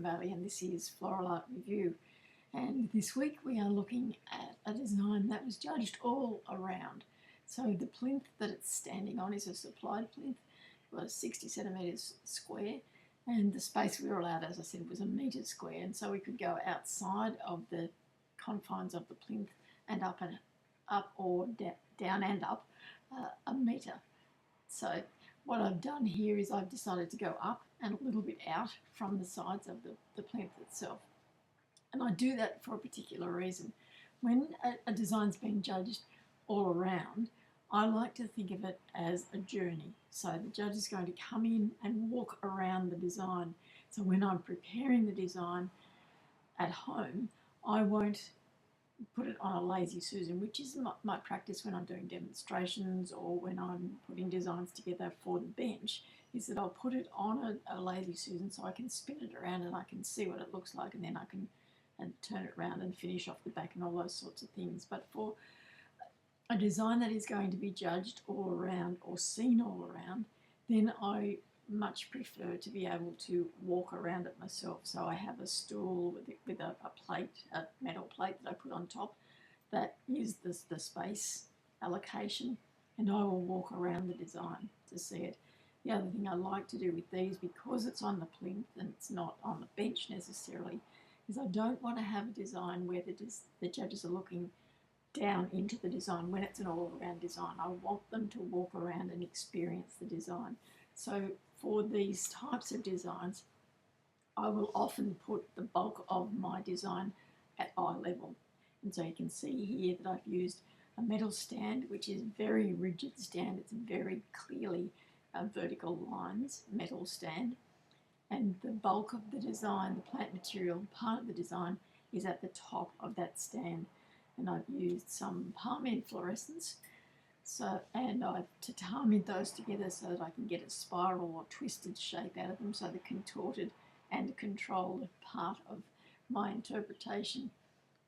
Bailey, and this is Floral Art Review. And this week we are looking at a design that was judged all around. So the plinth that it's standing on is a supplied plinth. It was 60 centimetres square, and the space we were allowed, as I said, was a metre square, and so we could go outside of the confines of the plinth and up or down and up a metre. So what I've done here is I've decided to go up and a little bit out from the sides of the plinth itself. And I do that for a particular reason. When a design's being judged all around, I like to think of it as a journey. So the judge is going to come in and walk around the design. So when I'm preparing the design at home, I won't put it on a lazy Susan, which is my practice when I'm doing demonstrations or when I'm putting designs together for the bench, is that I'll put it on a lazy Susan so I can spin it around and I can see what it looks like, and then I can turn it around and finish off the back and all those sorts of things. But for a design that is going to be judged all around or seen all around, then I much prefer to be able to walk around it myself. So I have a stool with a plate, a metal plate that I put on top that is the space allocation, and I will walk around the design to see it. The other thing I like to do with these, because it's on the plinth and it's not on the bench necessarily, is I don't want to have a design where the judges are looking down into the design when it's an all-around design. I want them to walk around and experience the design. So for these types of designs, I will often put the bulk of my design at eye level. And so you can see here that I've used a metal stand, which is a very rigid stand. It's very clearly vertical lines, metal stand. And the bulk of the design, the plant material part of the design, is at the top of that stand. And I've used some palm end fluorescence. And I've tatamied those together so that I can get a spiral or twisted shape out of them, so the contorted and controlled part of my interpretation.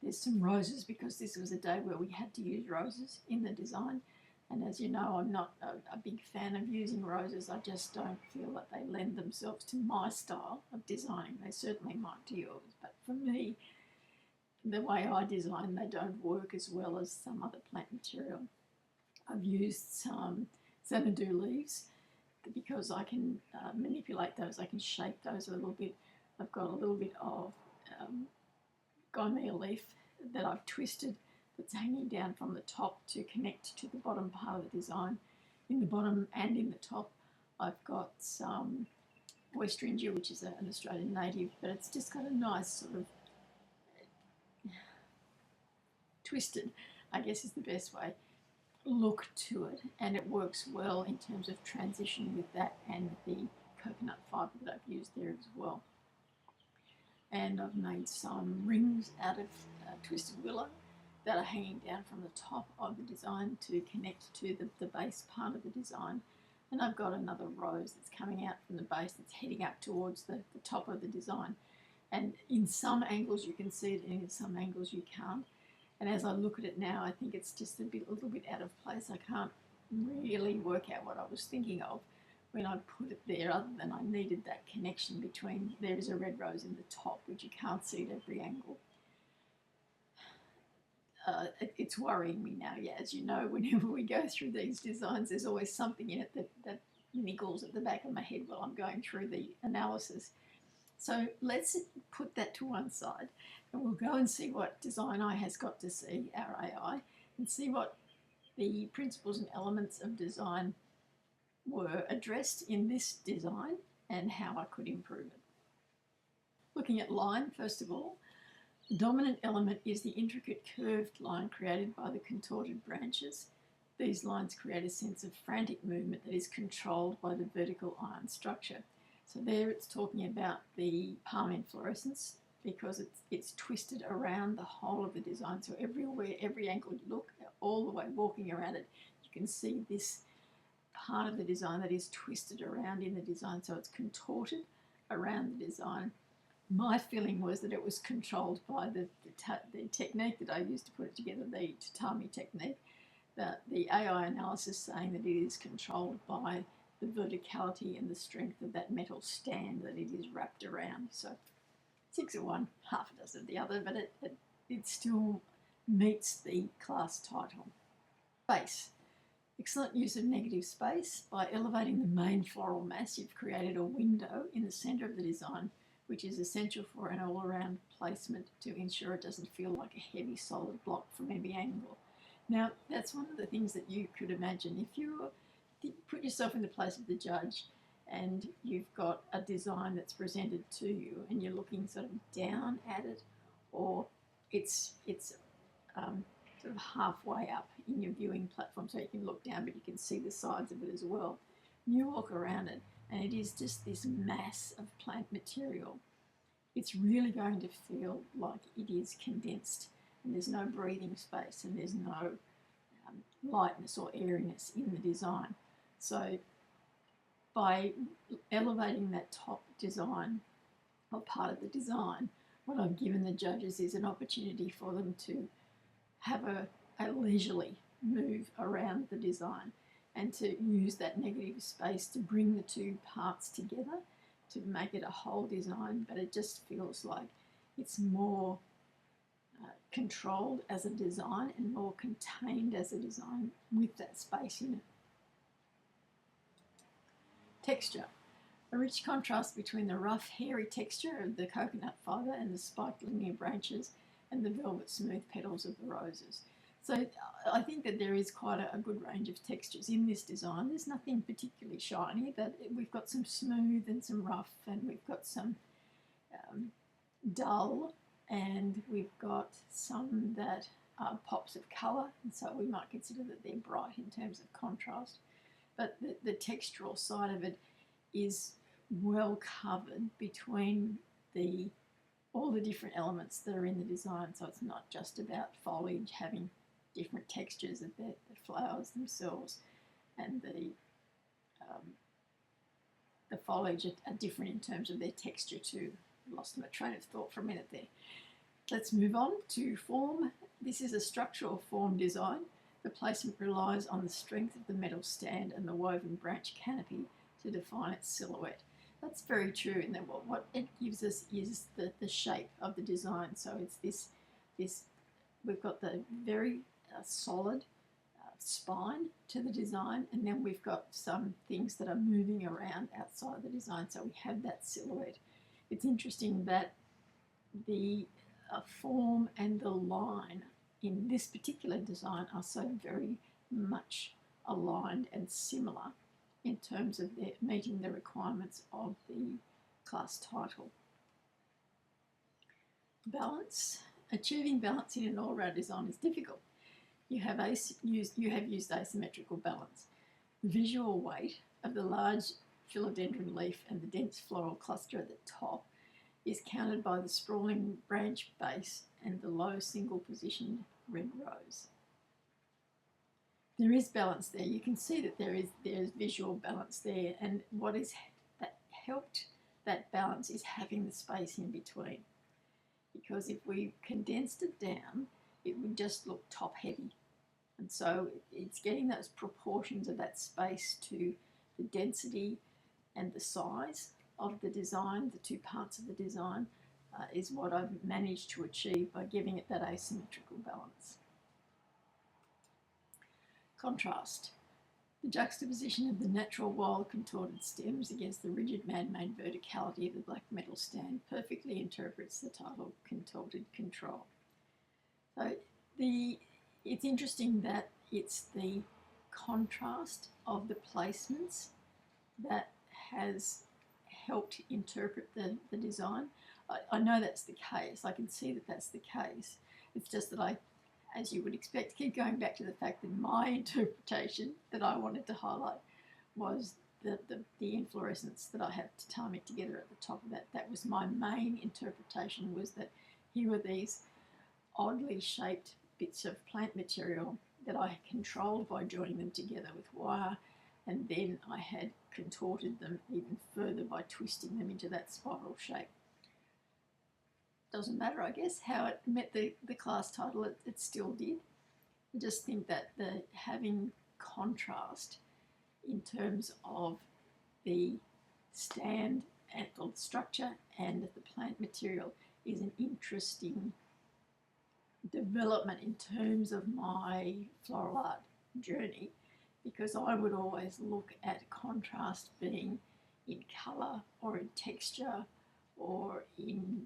There's some roses because this was a day where we had to use roses in the design. And as you know, I'm not a big fan of using roses. I just don't feel that they lend themselves to my style of designing. They certainly might to yours, but for me, the way I design, they don't work as well as some other plant material. I've used some Xanadu leaves because I can manipulate those. I can shape those a little bit. I've got a little bit of gymea leaf that I've twisted that's hanging down from the top to connect to the bottom part of the design. In the bottom and in the top, I've got some Westringia, which is an Australian native, but it's just got a nice sort of twisted, I guess is the best way, look to it, and it works well in terms of transition with that and the coconut fibre that I've used there as well. And I've made some rings out of twisted willow that are hanging down from the top of the design to connect to the base part of the design. And I've got another rose that's coming out from the base that's heading up towards the top of the design. And in some angles you can see it, and in some angles you can't. And as I look at it now, I think it's just a little bit out of place. I can't really work out what I was thinking of when I put it there, other than I needed that connection between, there is a red rose in the top, which you can't see at every angle. It's worrying me now. Yeah, as you know, whenever we go through these designs, there's always something in it that niggles at the back of my head while I'm going through the analysis. So let's put that to one side, and we'll go and see what Design Eye has got to see, our AI, and see what the principles and elements of design were addressed in this design and how I could improve it. Looking at line, first of all, the dominant element is the intricate curved line created by the contorted branches. These lines create a sense of frantic movement that is controlled by the vertical iron structure. So there it's talking about the palm end fluorescence, because it's twisted around the whole of the design. So everywhere, every angle you look, all the way walking around it, you can see this part of the design that is twisted around in the design. So it's contorted around the design. My feeling was that it was controlled by the technique that I used to put it together, the tatami technique. The AI analysis saying that it is controlled by the verticality and the strength of that metal stand that it is wrapped around. So 6 of one, half a dozen of the other, but it still meets the class title. Space. Excellent use of negative space. By elevating the main floral mass, you've created a window in the centre of the design, which is essential for an all-around placement to ensure it doesn't feel like a heavy solid block from every angle. Now, that's one of the things that you could imagine. If you put yourself in the place of the judge and you've got a design that's presented to you and you're looking sort of down at it, or it's sort of halfway up in your viewing platform so you can look down but you can see the sides of it as well. You walk around it and it is just this mass of plant material. It's really going to feel like it is condensed and there's no breathing space and there's no lightness or airiness in the design. So by elevating that top design or part of the design, what I've given the judges is an opportunity for them to have a leisurely move around the design and to use that negative space to bring the two parts together to make it a whole design, but it just feels like it's more controlled as a design and more contained as a design with that space in it. Texture. A rich contrast between the rough, hairy texture of the coconut fibre and the spiked linear branches and the velvet smooth petals of the roses. So I think that there is quite a good range of textures in this design. There's nothing particularly shiny, but we've got some smooth and some rough, and we've got some dull, and we've got some that are pops of colour, and so we might consider that they're bright in terms of contrast. But the textural side of it is well covered between all the different elements that are in the design. So it's not just about foliage having different textures of the flowers themselves, and the foliage are different in terms of their texture too. Lost my train of thought for a minute there. Let's move on to form. This is a structural form design. The placement relies on the strength of the metal stand and the woven branch canopy to define its silhouette. That's very true, and then what it gives us is the shape of the design. So it's this we've got the very solid spine to the design, and then we've got some things that are moving around outside of the design, so we have that silhouette. It's interesting that the form and the line in this particular design are so very much aligned and similar in terms of meeting the requirements of the class title. Balance. Achieving balance in an all-round design is difficult. You have used asymmetrical balance. The visual weight of the large philodendron leaf and the dense floral cluster at the top is countered by the sprawling branch base and the low single positioned red rose. There is balance there. You can see that there is visual balance there, and what is that helped that balance is having the space in between. Because if we condensed it down, it would just look top heavy. And so it's getting those proportions of that space to the density and the size of the design, the two parts of the design, is what I've managed to achieve by giving it that asymmetrical balance. Contrast. The juxtaposition of the natural wild contorted stems against the rigid man-made verticality of the black metal stand perfectly interprets the title Contorted Control. So it's interesting that it's the contrast of the placements that has helped interpret the design. I know that's the case. I can see that that's the case. It's just that I, as you would expect, keep going back to the fact that my interpretation that I wanted to highlight was the inflorescence that I have tatamic together at the top of that. That was my main interpretation, was that here were these oddly shaped bits of plant material that I controlled by joining them together with wire, and then I had contorted them even further by twisting them into that spiral shape. Doesn't matter, I guess, how it met the class title, it still did. I just think that having contrast in terms of the stand and the structure and the plant material is an interesting development in terms of my floral art journey, because I would always look at contrast being in colour or in texture or in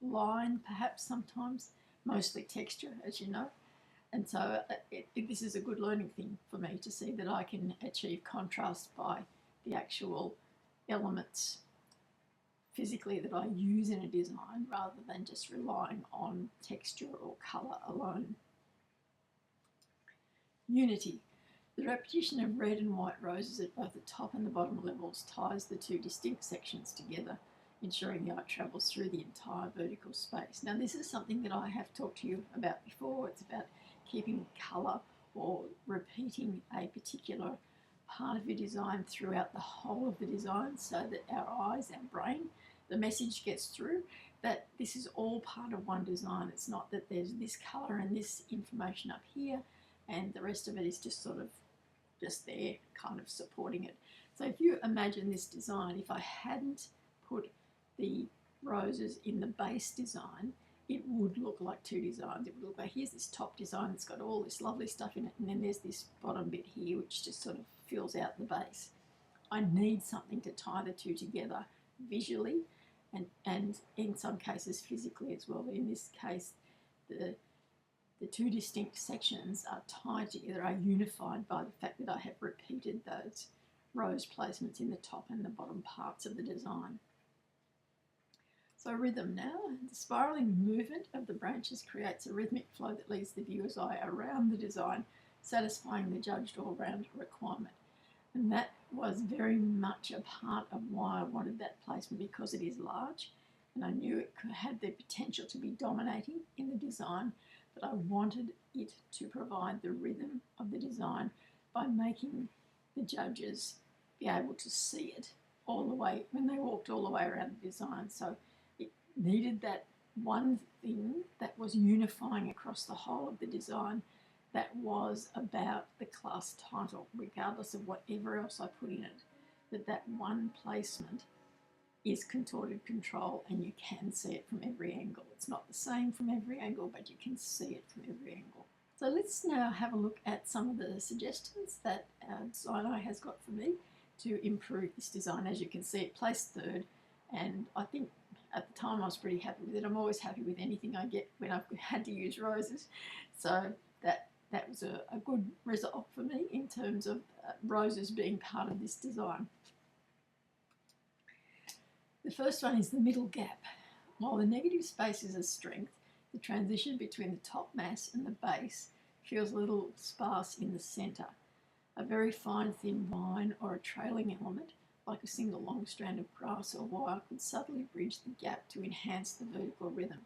line, perhaps sometimes, mostly texture, as you know. And so this is a good learning thing for me to see that I can achieve contrast by the actual elements physically that I use in a design rather than just relying on texture or colour alone. Unity. The repetition of red and white roses at both the top and the bottom levels ties the two distinct sections together, ensuring the eye travels through the entire vertical space. Now, this is something that I have talked to you about before. It's about keeping colour or repeating a particular part of your design throughout the whole of the design, so that our eyes, our brain, the message gets through that this is all part of one design. It's not that there's this colour and this information up here and the rest of it is just sort of just there, kind of supporting it. So if you imagine this design, if I hadn't put the roses in the base design, it would look like two designs. It would look like, here's this top design that's got all this lovely stuff in it, and then there's this bottom bit here which just sort of fills out the base. I need something to tie the two together visually and in some cases physically as well. In this case, the two distinct sections are tied together, are unified by the fact that I have repeated those rose placements in the top and the bottom parts of the design. So rhythm now. The spiralling movement of the branches creates a rhythmic flow that leads the viewer's eye around the design, satisfying the judged all-round requirement. And that was very much a part of why I wanted that placement, because it is large and I knew it had the potential to be dominating in the design, but I wanted it to provide the rhythm of the design by making the judges be able to see it all the way when they walked all the way around the design. So it needed that one thing that was unifying across the whole of the design, that was about the class title, regardless of whatever else I put in it, that one placement is Contorted Control, and you can see it from every angle. It's not the same from every angle, but you can see it from every angle. So let's now have a look at some of the suggestions that our designer has got for me to improve this design. As you can see, it placed third, and I think at the time I was pretty happy with it. I'm always happy with anything I get when I've had to use roses. So that was a good result for me in terms of roses being part of this design. The first one is the middle gap. While the negative space is a strength, the transition between the top mass and the base feels a little sparse in the centre. A very fine thin vine or a trailing element, like a single long strand of grass or wire, could subtly bridge the gap to enhance the vertical rhythm.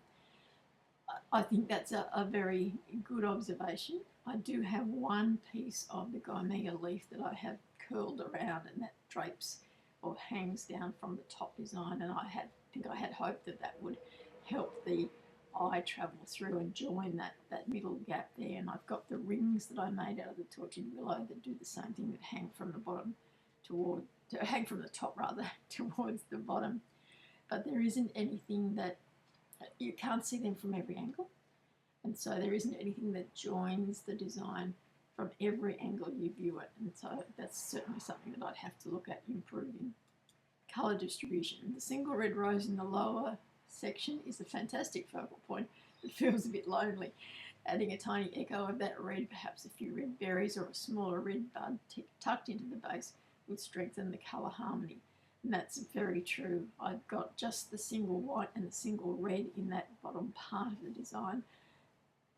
I think that's a very good observation. I do have one piece of the Gymea leaf that I have curled around, and that drapes or hangs down from the top design, and I think I had hoped that that would help the eye travel through and join that middle gap there. And I've got the rings that I made out of the tortured willow that do the same thing, that hang from the bottom hang from the top rather towards the bottom. But there isn't anything that, you can't see them from every angle, and so there isn't anything that joins the design from every angle you view it, and so that's certainly something that I'd have to look at improving. Colour distribution. The single red rose in the lower section is a fantastic focal point. It feels a bit lonely. Adding a tiny echo of that red, perhaps a few red berries or a smaller red bud tucked into the base, would strengthen the colour harmony. And that's very true. I've got just the single white and the single red in that bottom part of the design,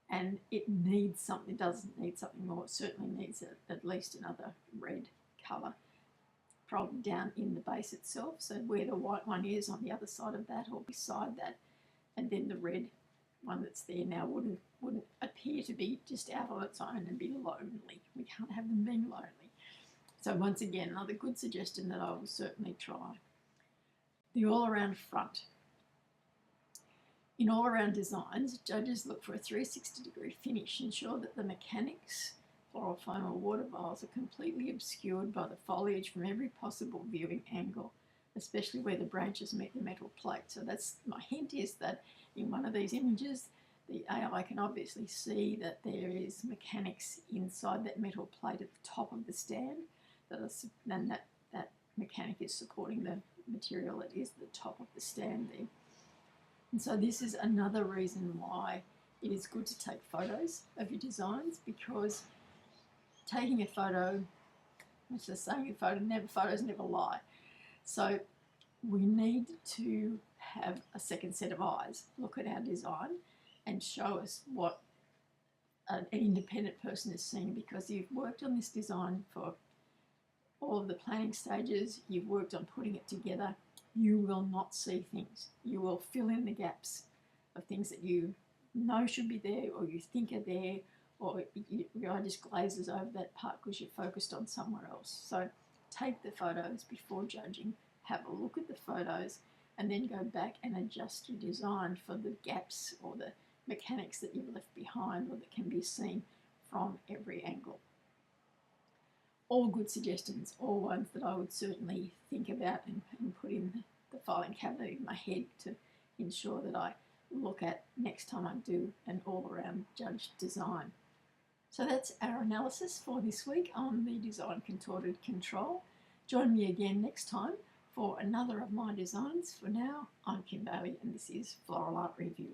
and it needs something. It doesn't need something more. It certainly needs at least another red colour, probably down in the base itself. So where the white one is, on the other side of that or beside that, and then the red one that's there now wouldn't appear to be just out on its own and be lonely. We can't have them being lonely. So once again, another good suggestion that I will certainly try. The all-around front. In all-around designs, judges look for a 360-degree finish, ensure that the mechanics, floral foam or water vials, are completely obscured by the foliage from every possible viewing angle. especially where the branches meet the metal plate. So that's my hint, is that in one of these images, the AI can obviously see that there is mechanics inside that metal plate at the top of the stand, and that mechanic is supporting the material that is the top of the stand there. And so this is another reason why it is good to take photos of your designs, because taking a photo, which is saying photos never lie. So we need to have a second set of eyes look at our design and show us what an independent person is seeing, because you've worked on this design for all of the planning stages, you've worked on putting it together, you will not see things. You will fill in the gaps of things that you know should be there, or you think are there, or your eye just glazes over that part because you're focused on somewhere else. So take the photos before judging, have a look at the photos, and then go back and adjust your design for the gaps or the mechanics that you've left behind or that can be seen from every angle. All good suggestions, all ones that I would certainly think about and put in the filing cabinet in my head to ensure that I look at next time I do an all-around judged design. So that's our analysis for this week on the design Contorted Control. Join me again next time for another of my designs. For now, I'm Kim Bailey and this is Floral Art Review.